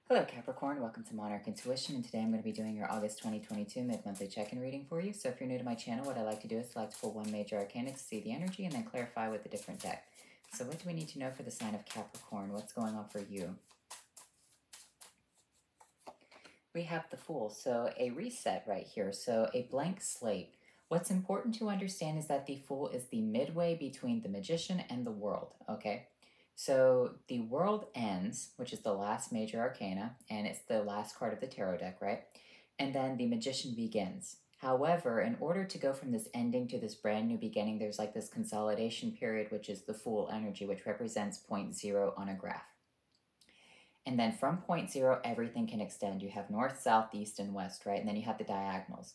Hello Capricorn, welcome to Monarch Intuition, and today I'm going to be doing your August 2022 mid-monthly check-in reading for you. So if you're new to my channel, what I like to do is select pull one major arcana to see the energy and then clarify with a different deck. So what do we need to know for the sign of Capricorn? What's going on for you? We have the Fool, so a reset right here, so a blank slate. What's important to understand is that the Fool is the midway between the Magician and the World, okay? So the World ends, which is the last major arcana, and it's the last card of the tarot deck, right? And then the Magician begins. However, in order to go from this ending to this brand new beginning, there's like this consolidation period, which is the Fool energy, which represents point zero on a graph. And then from point zero, everything can extend. You have north, south, east, and west, right? And then you have the diagonals.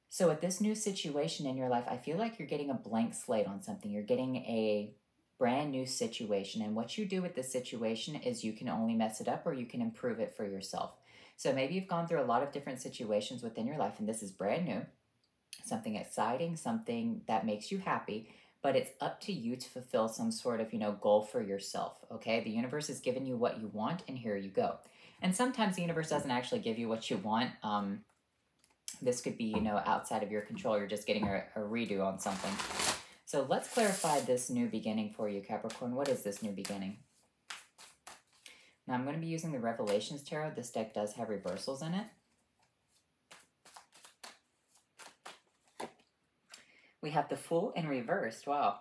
So at this new situation in your life, I feel like you're getting a blank slate on something. You're getting a brand new situation. And what you do with this situation is you can only mess it up or you can improve it for yourself. So maybe you've gone through a lot of different situations within your life, and this is brand new, something exciting, something that makes you happy, but it's up to you to fulfill some sort of, goal for yourself, okay? The universe has given you what you want, and here you go. And sometimes the universe doesn't actually give you what you want. This could be, outside of your control. You're just getting a redo on something. So let's clarify this new beginning for you, Capricorn. What is this new beginning? Now, I'm going to be using the Revelations Tarot. This deck does have reversals in it. We have the Fool in reversed. Wow.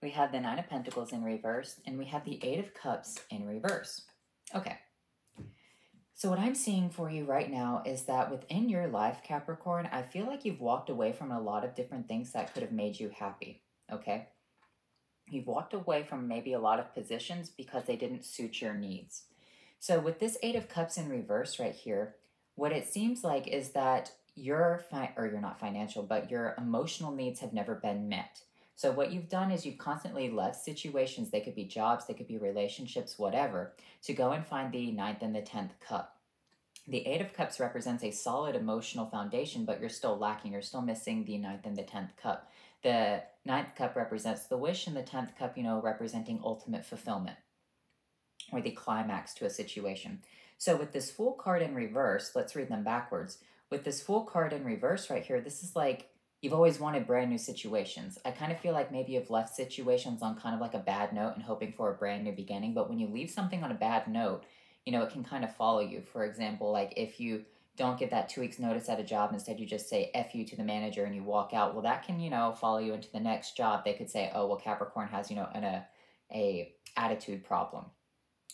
We have the Nine of Pentacles in reverse, and we have the Eight of Cups in reverse. Okay. So what I'm seeing for you right now is that within your life, Capricorn, I feel like you've walked away from a lot of different things that could have made you happy, okay? You've walked away from maybe a lot of positions because they didn't suit your needs. So with this Eight of Cups in reverse right here, what it seems like is that you're not financial, but your emotional needs have never been met. So what you've done is you've constantly left situations, they could be jobs, they could be relationships, whatever, to go and find the Ninth and the 10th cup. The Eight of Cups represents a solid emotional foundation, but you're still lacking. You're still missing the Ninth and the 10th cup. The Ninth cup represents the wish, and the 10th cup, representing ultimate fulfillment or the climax to a situation. So with this Fool card in reverse, let's read them backwards. With this Fool card in reverse right here, this is like you've always wanted brand new situations. I kind of feel like maybe you've left situations on kind of like a bad note and hoping for a brand new beginning. But when you leave something on a bad note, it can kind of follow you. For example, like if you don't get that 2 weeks notice at a job, instead you just say F you to the manager and you walk out, well, that can, follow you into the next job. They could say, oh, well, Capricorn has, a attitude problem.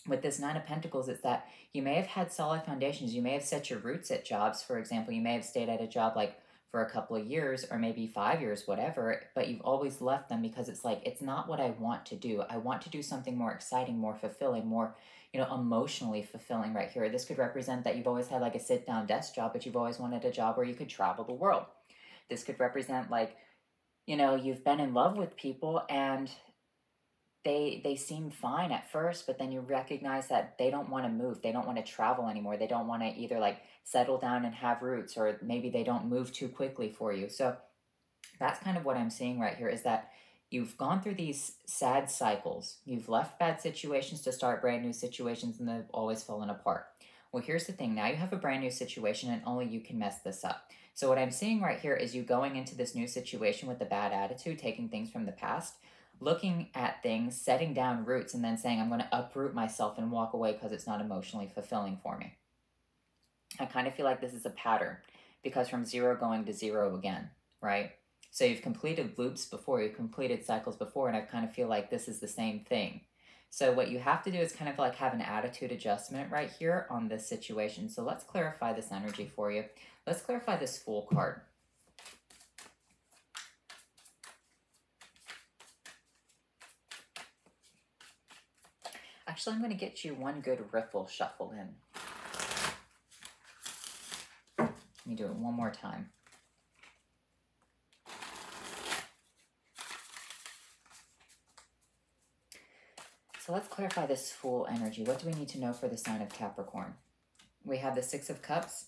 With this Nine of Pentacles, it's that you may have had solid foundations. You may have set your roots at jobs. For example, you may have stayed at a job like for a couple of years or maybe 5 years, whatever, but you've always left them because it's like, it's not what I want to do. I want to do something more exciting, more fulfilling, more, emotionally fulfilling right here. This could represent that you've always had like a sit-down desk job, but you've always wanted a job where you could travel the world. This could represent like, you've been in love with people and they seem fine at first, but then you recognize that they don't want to move. They don't want to travel anymore. They don't want to either like settle down and have roots, or maybe they don't move too quickly for you. So that's kind of what I'm seeing right here, is that you've gone through these sad cycles. You've left bad situations to start brand new situations, and they've always fallen apart. Well, here's the thing. Now you have a brand new situation, and only you can mess this up. So what I'm seeing right here is you going into this new situation with a bad attitude, taking things from the past, looking at things, setting down roots, and then saying, I'm going to uproot myself and walk away because it's not emotionally fulfilling for me. I kind of feel like this is a pattern, because from zero going to zero again, right? So you've completed loops before, you've completed cycles before, and I kind of feel like this is the same thing. So what you have to do is kind of like have an attitude adjustment right here on this situation. So let's clarify this energy for you. Let's clarify this Fool card. Actually, I'm going to get you one good riffle shuffled in. Let me do it one more time. So let's clarify this Fool energy. What do we need to know for the sign of Capricorn? We have the Six of Cups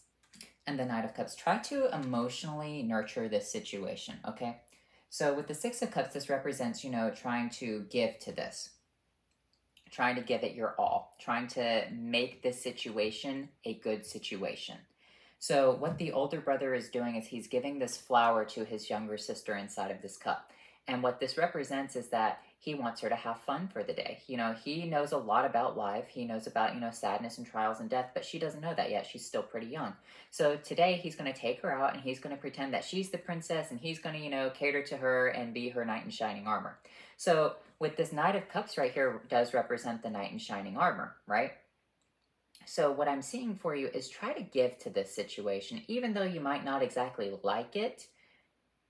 and the Knight of Cups. Try to emotionally nurture this situation, okay? So with the Six of Cups, this represents, trying to give to this. trying to give it your all, trying to make this situation a good situation. So what the older brother is doing is he's giving this flower to his younger sister inside of this cup. And what this represents is that he wants her to have fun for the day. You know, he knows a lot about life. He knows about, you know, sadness and trials and death, but she doesn't know that yet. She's still pretty young. So today he's going to take her out and he's going to pretend that she's the princess and he's going to, you know, cater to her and be her knight in shining armor. So with this Knight of Cups right here does represent the knight in shining armor, right? So what I'm seeing for you is try to give to this situation. Even though you might not exactly like it,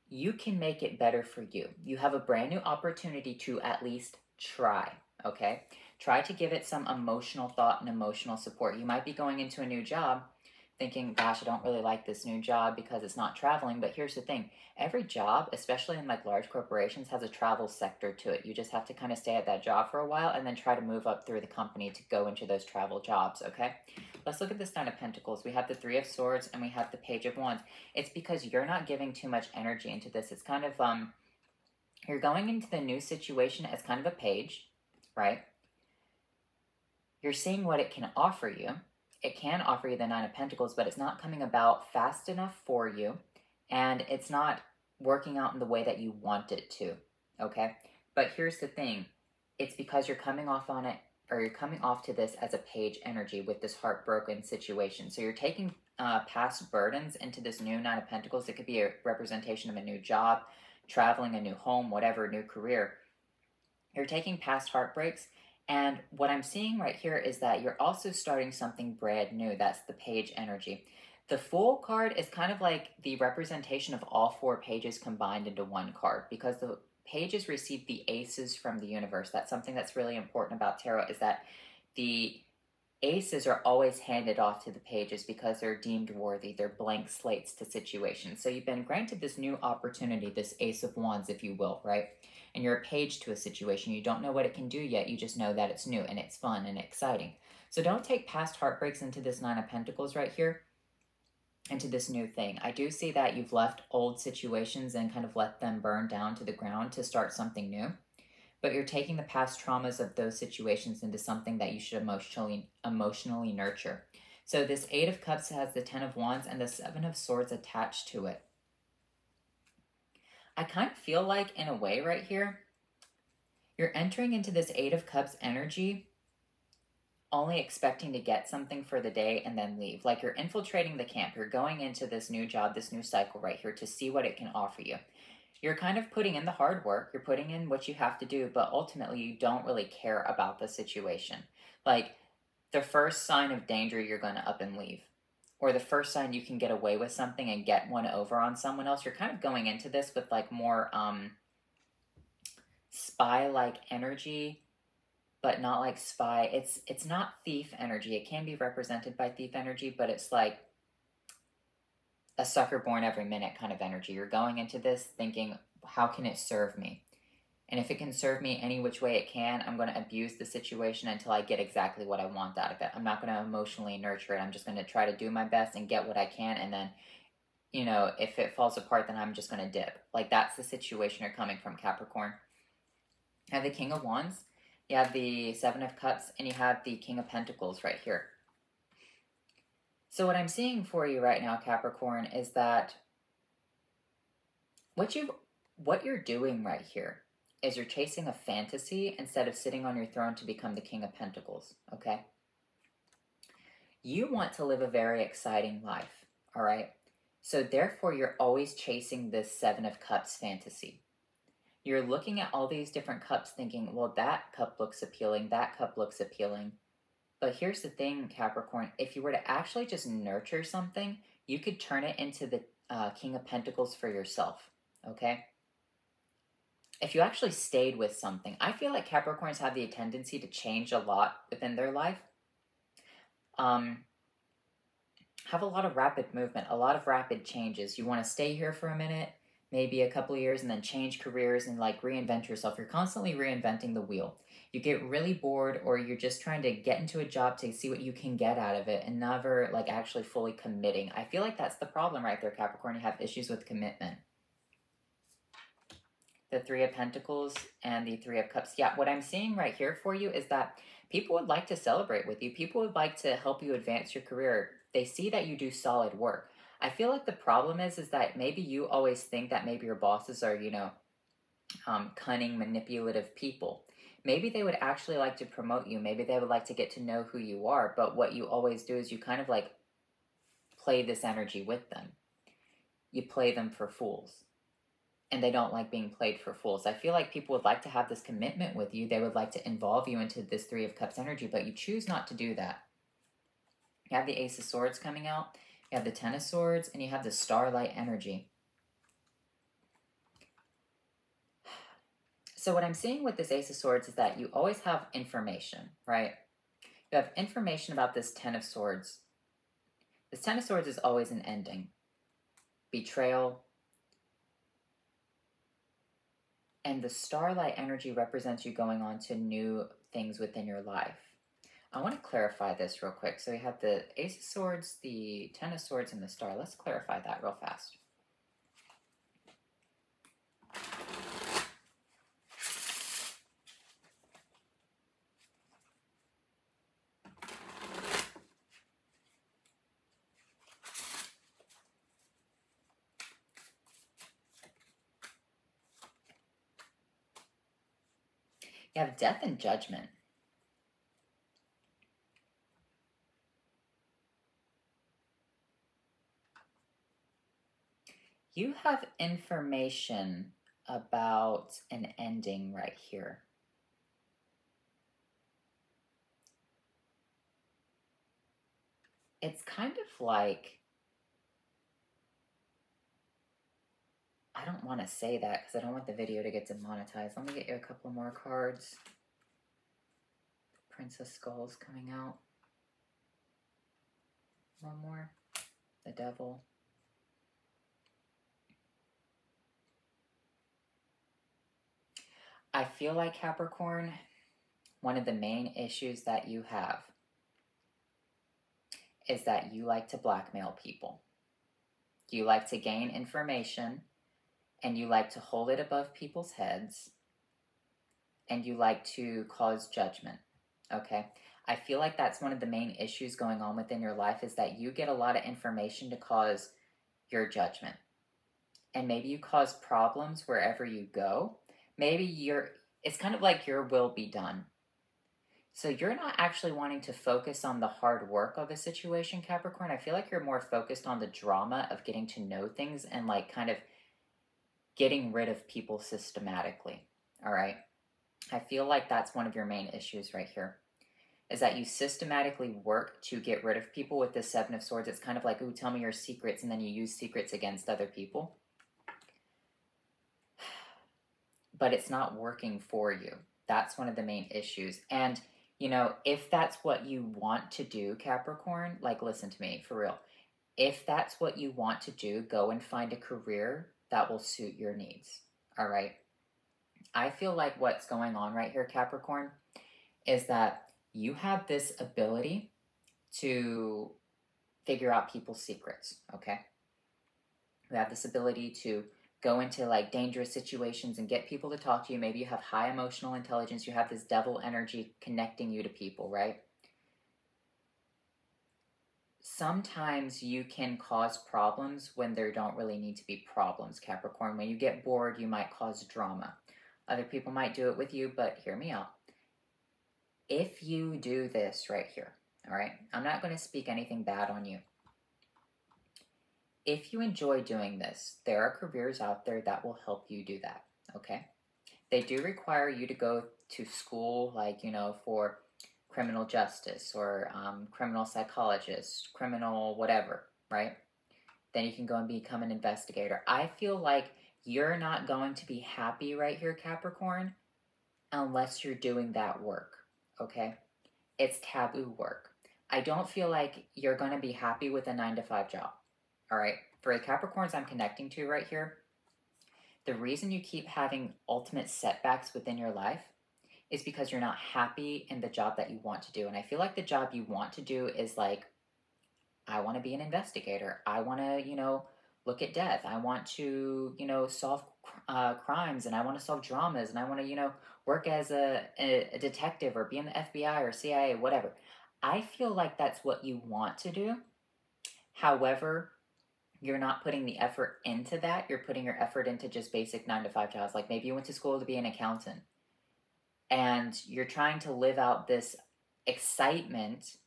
you can make it better for you. You have a brand new opportunity to at least try, okay? Try to give it some emotional thought and emotional support. You might be going into a new job thinking, gosh, I don't really like this new job because it's not traveling. But here's the thing. Every job, especially in like large corporations, has a travel sector to it. You just have to kind of stay at that job for a while and then try to move up through the company to go into those travel jobs, okay? Let's look at this Nine of Pentacles. We have the Three of Swords and we have the Page of Wands. It's because you're not giving too much energy into this. It's kind of, you're going into the new situation as kind of a page, right? You're seeing what it can offer you. It can offer you the Nine of Pentacles, but it's not coming about fast enough for you, and it's not working out in the way that you want it to, okay? But here's the thing. It's because you're coming off on it, or you're coming off to this as a page energy with this heartbroken situation. So you're taking past burdens into this new Nine of Pentacles. It could be a representation of a new job, traveling, a new home, whatever, new career. You're taking past heartbreaks. And what I'm seeing right here is that you're also starting something brand new. That's the page energy. The Fool card is kind of like the representation of all four pages combined into one card, because the pages receive the aces from the universe. That's something that's really important about tarot, is that the aces are always handed off to the pages because they're deemed worthy. They're blank slates to situations. So you've been granted this new opportunity, this Ace of Wands, if you will, right? And you're a page to a situation. You don't know what it can do yet. You just know that it's new and it's fun and exciting. So don't take past heartbreaks into this Nine of Pentacles right here, into this new thing. I do see that you've left old situations and kind of let them burn down to the ground to start something new. But you're taking the past traumas of those situations into something that you should emotionally nurture. So this Eight of Cups has the Ten of Wands and the Seven of Swords attached to it. I kind of feel like, in a way right here, you're entering into this Eight of Cups energy only expecting to get something for the day and then leave. Like you're infiltrating the camp. You're going into this new job, this new cycle right here to see what it can offer you. You're kind of putting in the hard work. You're putting in what you have to do, but ultimately you don't really care about the situation. Like the first sign of danger, you're going to up and leave. Or the first sign you can get away with something and get one over on someone else. You're kind of going into this with like more spy-like energy, but not like spy. It's not thief energy. It can be represented by thief energy, but it's like a sucker born every minute kind of energy. You're going into this thinking, how can it serve me? And if it can serve me any which way it can, I'm going to abuse the situation until I get exactly what I want out of it. I'm not going to emotionally nurture it. I'm just going to try to do my best and get what I can. And then, you know, if it falls apart, then I'm just going to dip. Like that's the situation you're coming from, Capricorn. You have the King of Wands. You have the Seven of Cups. And you have the King of Pentacles right here. So what I'm seeing for you right now, Capricorn, is that what you're doing right here is you're chasing a fantasy instead of sitting on your throne to become the King of Pentacles, okay? You want to live a very exciting life, all right? So therefore, you're always chasing this Seven of Cups fantasy. You're looking at all these different cups thinking, well, that cup looks appealing, that cup looks appealing. But here's the thing, Capricorn. If you were to actually just nurture something, you could turn it into the King of Pentacles for yourself, okay? If you actually stayed with something, I feel like Capricorns have the tendency to change a lot within their life. Have a lot of rapid movement, a lot of rapid changes. You want to stay here for a minute, maybe a couple of years, and then change careers and like reinvent yourself. You're constantly reinventing the wheel. You get really bored, or you're just trying to get into a job to see what you can get out of it and never like actually fully committing. I feel like that's the problem right there, Capricorn. You have issues with commitment. the Three of Pentacles and the Three of Cups. Yeah, what I'm seeing right here for you is that people would like to celebrate with you. People would like to help you advance your career. They see that you do solid work. I feel like the problem is that maybe you always think that maybe your bosses are, cunning, manipulative people. Maybe they would actually like to promote you. Maybe they would like to get to know who you are. But what you always do is you kind of like play this energy with them. You play them for fools. And they don't like being played for fools. I feel like people would like to have this commitment with you. They would like to involve you into this Three of Cups energy, but you choose not to do that. You have the Ace of Swords coming out. You have the Ten of Swords, and you have the Starlight energy. So what I'm seeing with this Ace of Swords is that you always have information, right? You have information about this Ten of Swords. This Ten of Swords is always an ending. Betrayal. And the Starlight energy represents you going on to new things within your life. I want to clarify this real quick. So we have the Ace of Swords, the Ten of Swords, and the Star. Let's clarify that real fast. You have Death and Judgment. You have information about an ending right here. It's kind of like, I don't want to say that because I don't want the video to get demonetized. Let me get you a couple more cards. Princess Skulls coming out. One more. The Devil. I feel like, Capricorn, one of the main issues that you have is that you like to blackmail people. You like to gain information, and you like to hold it above people's heads, and you like to cause judgment, okay? I feel like that's one of the main issues going on within your life is that you get a lot of information to cause your judgment. And maybe you cause problems wherever you go. Maybe it's kind of like your will be done. So you're not actually wanting to focus on the hard work of a situation, Capricorn. I feel like you're more focused on the drama of getting to know things and like kind of getting rid of people systematically, all right? I feel like that's one of your main issues right here, is that you systematically work to get rid of people with the Seven of Swords. It's kind of like, ooh, tell me your secrets, and then you use secrets against other people. But it's not working for you. That's one of the main issues. And, if that's what you want to do, Capricorn, like, listen to me, for real. If that's what you want to do, go and find a career that will suit your needs, all right? I feel like what's going on right here, Capricorn, is that you have this ability to figure out people's secrets, okay? You have this ability to go into like dangerous situations and get people to talk to you. Maybe you have high emotional intelligence. You have this devil energy connecting you to people, right? Sometimes you can cause problems when there don't really need to be problems, Capricorn. When you get bored, you might cause drama. Other people might do it with you, but hear me out. If you do this right here, all right, I'm not going to speak anything bad on you. If you enjoy doing this, there are careers out there that will help you do that, okay? They do require you to go to school, like, for criminal justice or criminal psychologist, criminal whatever, right? Then you can go and become an investigator. I feel like you're not going to be happy right here, Capricorn, unless you're doing that work, okay? It's taboo work. I don't feel like you're going to be happy with a 9-to-5 job, all right? For the Capricorns I'm connecting to right here, the reason you keep having ultimate setbacks within your life is because you're not happy in the job that you want to do. And I feel like the job you want to do is like, I want to be an investigator. I want to, look at death. I want to, solve crimes, and I want to solve dramas, and I want to, work as a detective or be in the FBI or CIA, whatever. I feel like that's what you want to do. However, you're not putting the effort into that. You're putting your effort into just basic 9 to 5 jobs. Like maybe you went to school to be an accountant and you're trying to live out this excitement,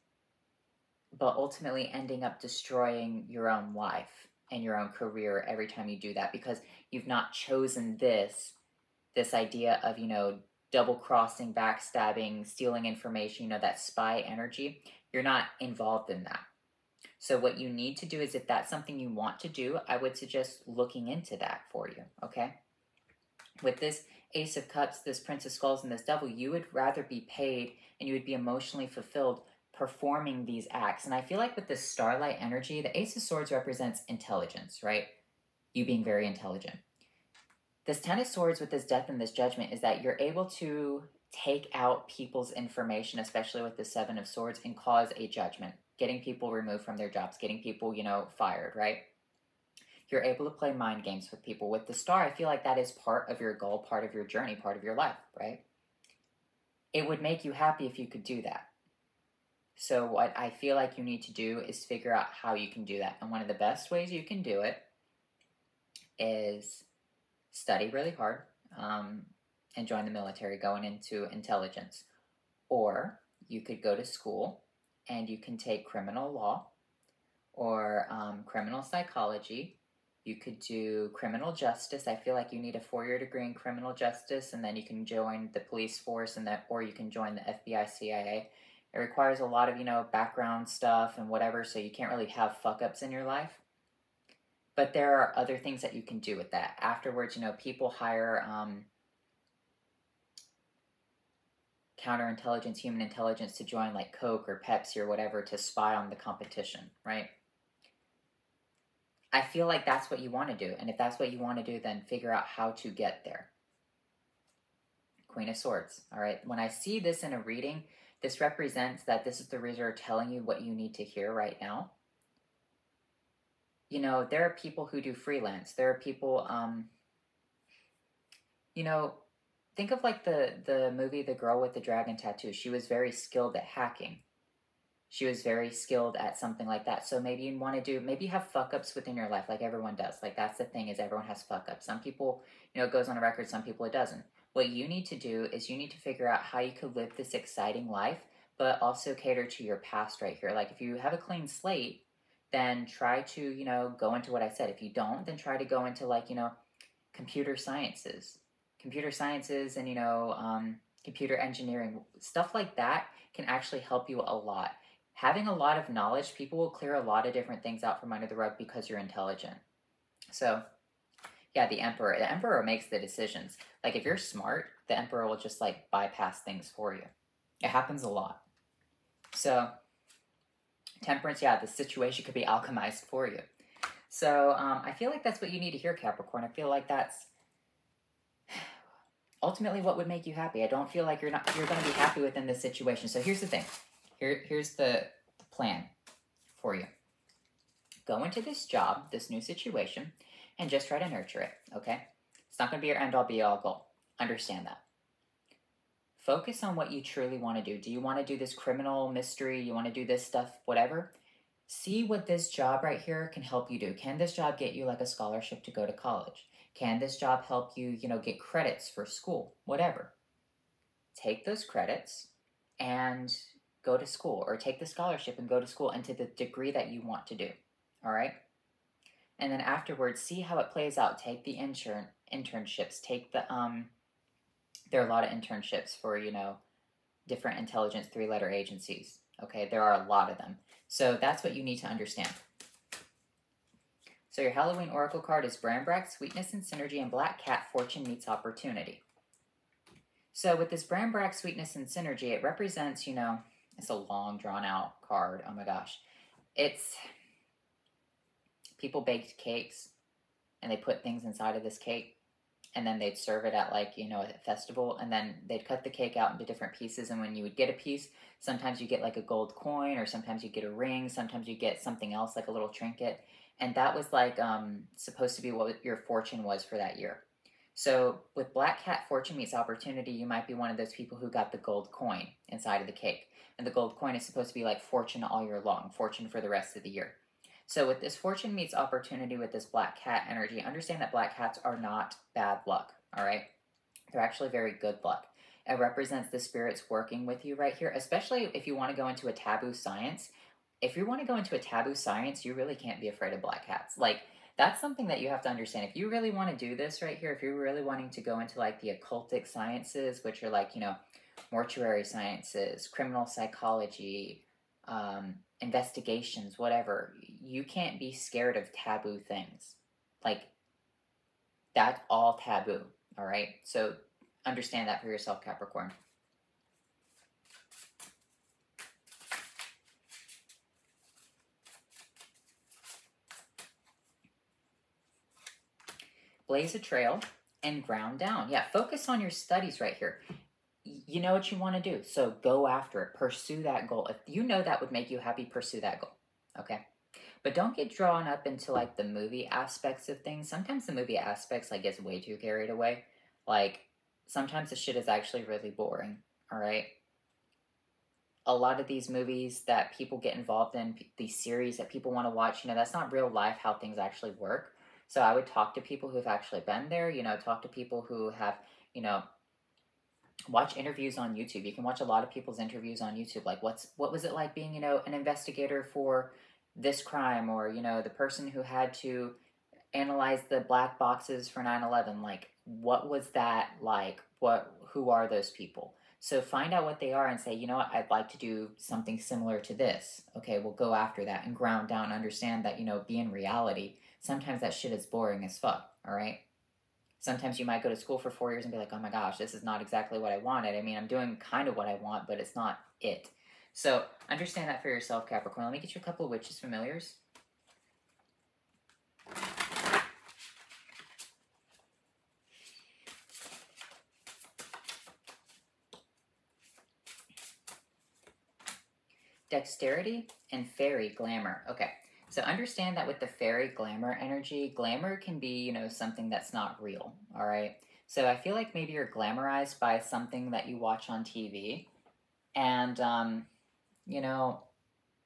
but ultimately ending up destroying your own life and your own career every time you do that, because you've not chosen this idea of, double crossing, backstabbing, stealing information, that spy energy. You're not involved in that. So what you need to do is, if that's something you want to do, I would suggest looking into that for you, okay? With this Ace of Cups, this Prince of Skulls, and this Devil, you would rather be paid and you would be emotionally fulfilled performing these acts. And I feel like with this Starlight energy, the Ace of Swords represents intelligence, right? You being very intelligent. This Ten of Swords with this Death and this Judgment is that you're able to take out people's information, especially with the Seven of Swords, and cause a judgment, getting people removed from their jobs, getting people, fired, right? You're able to play mind games with people. With the Star, I feel like that is part of your goal, part of your journey, part of your life, right? It would make you happy if you could do that. So what I feel like you need to do is figure out how you can do that. And one of the best ways you can do it is study really hard and join the military, going into intelligence. Or you could go to school and you can take criminal law or criminal psychology. You could do criminal justice. I feel like you need a 4-year degree in criminal justice, and then you can join the police force, or you can join the FBI, CIA. It requires a lot of, background stuff and whatever, so you can't really have fuck-ups in your life. But there are other things that you can do with that. Afterwards, people hire counterintelligence, human intelligence to join like Coke or Pepsi or whatever to spy on the competition, right? I feel like that's what you want to do. And if that's what you want to do, then figure out how to get there. Queen of Swords, all right? When I see this in a reading, this represents that this is the Reserve telling you what you need to hear right now. There are people who do freelance. There are people, think of like the movie The Girl with the Dragon Tattoo. She was very skilled at hacking. She was very skilled at something like that. So maybe you want to maybe you have fuck-ups within your life like everyone does. Like that's the thing, is everyone has fuck-ups. Some people, it goes on a record. Some people it doesn't. What you need to do is you need to figure out how you could live this exciting life, but also cater to your past right here. Like if you have a clean slate, then try to, go into what I said. If you don't, then try to go into like, computer sciences and, computer engineering. Stuff like that can actually help you a lot. Having a lot of knowledge, people will clear a lot of different things out from under the rug because you're intelligent. So, yeah, the Emperor. The Emperor makes the decisions. Like, if you're smart, the Emperor will just, like, bypass things for you. It happens a lot. So, Temperance, yeah, the situation could be alchemized for you. So, I feel like that's what you need to hear, Capricorn. I feel like that's ultimately what would make you happy. I don't feel like you're going to be happy within this situation. So, here's the thing. Here's the plan for you. Go into this job, this new situation, and just try to nurture it, okay? It's not going to be your end-all, be-all goal. Understand that. Focus on what you truly want to do. Do you want to do this criminal mystery? You want to do this stuff, whatever? See what this job right here can help you do. Can this job get you like a scholarship to go to college? Can this job help you, get credits for school? Whatever. Take those credits and go to school, or take the scholarship and go to school into the degree that you want to do, all right? And then afterwards, see how it plays out. Take the internships, take the, there are a lot of internships for, different intelligence 3-letter agencies, okay? There are a lot of them. So that's what you need to understand. So your Halloween Oracle card is Brambrack, Sweetness and Synergy, and Black Cat, Fortune Meets Opportunity. So with this Brambrack, Sweetness and Synergy, it represents, it's a long, drawn-out card. Oh, my gosh. It's people baked cakes, and they put things inside of this cake, and then they'd serve it at like, you know, a festival, and then they'd cut the cake out into different pieces, and when you would get a piece, sometimes you get like a gold coin, or sometimes you get a ring, sometimes you get something else like a little trinket, and that was like supposed to be what your fortune was for that year. So with Black Cat Fortune Meets Opportunity, you might be one of those people who got the gold coin inside of the cake. And the gold coin is supposed to be like fortune all year long, fortune for the rest of the year. So with this Fortune Meets Opportunity with this Black Cat energy, understand that Black Cats are not bad luck, all right? They're actually very good luck. It represents the spirits working with you right here, especially if you want to go into a taboo science. If you want to go into a taboo science, you really can't be afraid of Black Cats. Like, that's something that you have to understand. If you really want to do this right here, if you're really wanting to go into like the occultic sciences, which are like, you know, mortuary sciences, criminal psychology, investigations, whatever, you can't be scared of taboo things. Like, that's all taboo, all right? So understand that for yourself, Capricorn. Blaze a trail and ground down. Yeah, focus on your studies right here. You know what you want to do, so go after it. Pursue that goal. If you know that would make you happy, pursue that goal, okay? But don't get drawn up into like the movie aspects of things. Sometimes the movie aspects like gets way too carried away. Like sometimes the shit is actually really boring, all right? A lot of these movies that people get involved in, these series that people want to watch, you know, that's not real life how things actually work. So I would talk to people who've actually been there, you know, talk to people who have, you know, watch interviews on YouTube. You can watch a lot of people's interviews on YouTube. Like what was it like being, you know, an investigator for this crime, or, you know, the person who had to analyze the black boxes for 9/11. Like what was that like? Who are those people? So find out what they are and say, you know what, I'd like to do something similar to this. Okay, we'll go after that and ground down, understand that, you know, be in reality. Sometimes that shit is boring as fuck, all right? Sometimes you might go to school for 4 years and be like, oh my gosh, this is not exactly what I wanted. I mean, I'm doing kind of what I want, but it's not it. So understand that for yourself, Capricorn. Let me get you a couple of witches familiars. Dexterity and fairy glamour. Okay, so understand that with the fairy glamour energy, glamour can be, you know, something that's not real, all right? So I feel like maybe you're glamorized by something that you watch on TV, and, you know,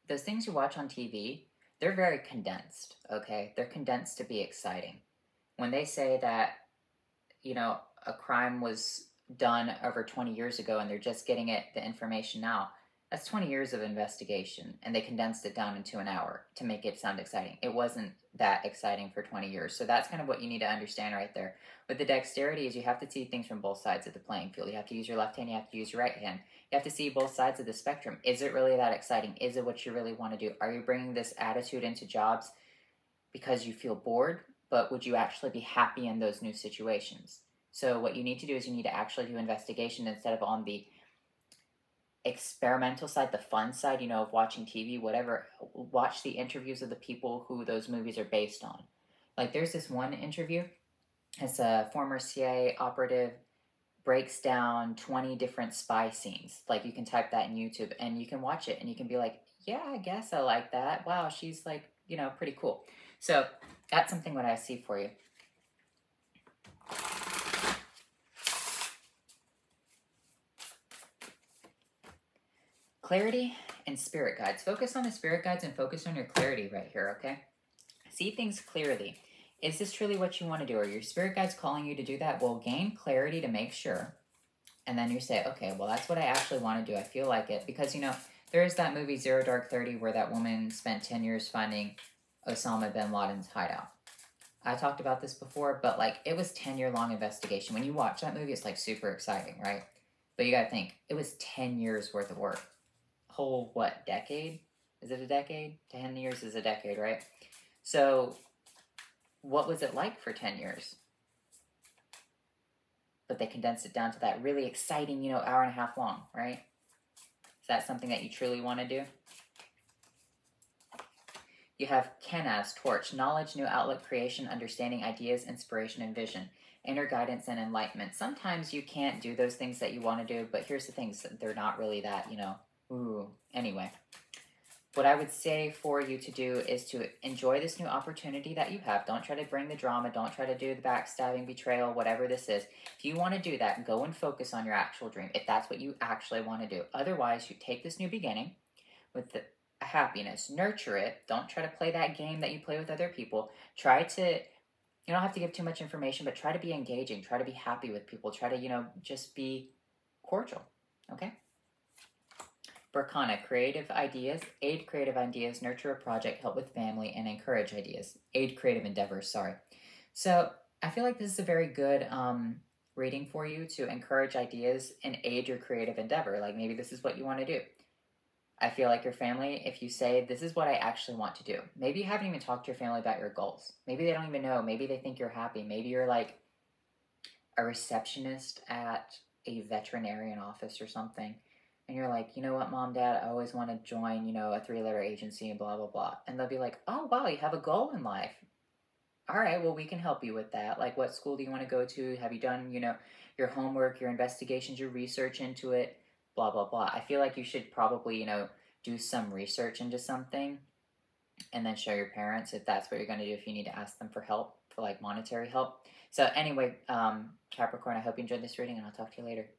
those things you watch on TV, they're very condensed, okay? They're condensed to be exciting. When they say that, you know, a crime was done over 20 years ago and they're just getting the information now, that's 20 years of investigation, and they condensed it down into an hour to make it sound exciting. It wasn't that exciting for 20 years. So that's kind of what you need to understand right there. With the dexterity is you have to see things from both sides of the playing field. You have to use your left hand, you have to use your right hand. You have to see both sides of the spectrum. Is it really that exciting? Is it what you really want to do? Are you bringing this attitude into jobs because you feel bored, but would you actually be happy in those new situations? So what you need to do is you need to actually do investigation instead of on the experimental side, the fun side, you know, of watching TV, whatever. Watch the interviews of the people who those movies are based on. Like there's this one interview, it's a former CIA operative breaks down 20 different spy scenes. Like you can type that in YouTube and you can watch it and you can be like, yeah, I guess I like that. Wow, she's like, you know, pretty cool. So that's something what I see for you. Clarity and spirit guides. Focus on the spirit guides and focus on your clarity right here, okay? See things clearly. Is this truly what you want to do? Are your spirit guides calling you to do that? Well, gain clarity to make sure. And then you say, okay, well, that's what I actually want to do. I feel like it. Because, you know, there is that movie Zero Dark 30 where that woman spent 10 years finding Osama bin Laden's hideout. I talked about this before, but, like, it was 10-year-long investigation. When you watch that movie, it's, like, super exciting, right? But you got to think, it was 10 years worth of work. Whole, what, decade? Is it a decade? 10 years is a decade, right? So, what was it like for 10 years? But they condensed it down to that really exciting, you know, hour and a half long, right? Is that something that you truly want to do? You have Kenaz, torch, knowledge, new outlook, creation, understanding, ideas, inspiration, and vision. inner guidance and enlightenment. Sometimes you can't do those things that you want to do, but here's the things, they're not really that, you know, ooh. Anyway, what I would say for you to do is to enjoy this new opportunity that you have. Don't try to bring the drama. Don't try to do the backstabbing, betrayal, whatever this is. If you want to do that, go and focus on your actual dream, if that's what you actually want to do. Otherwise, you take this new beginning with the happiness, nurture it. Don't try to play that game that you play with other people. Try to, you don't have to give too much information, but try to be engaging. Try to be happy with people. Try to, you know, just be cordial. Okay? Berkana, creative ideas, aid creative ideas, nurture a project, help with family, and encourage ideas. Aid creative endeavors, sorry. So I feel like this is a very good reading for you to encourage ideas and aid your creative endeavor. Like maybe this is what you want to do. I feel like your family, if you say, this is what I actually want to do. Maybe you haven't even talked to your family about your goals. Maybe they don't even know. Maybe they think you're happy. Maybe you're like a receptionist at a veterinarian office or something. And you're like, you know what, mom, dad, I always want to join, you know, a 3-letter agency and blah, blah, blah. And they'll be like, oh, wow, you have a goal in life. All right, well, we can help you with that. Like, what school do you want to go to? Have you done, you know, your homework, your investigations, your research into it? Blah, blah, blah. I feel like you should probably, you know, do some research into something and then show your parents if that's what you're going to do, if you need to ask them for help, for like monetary help. So anyway, Capricorn, I hope you enjoyed this reading and I'll talk to you later.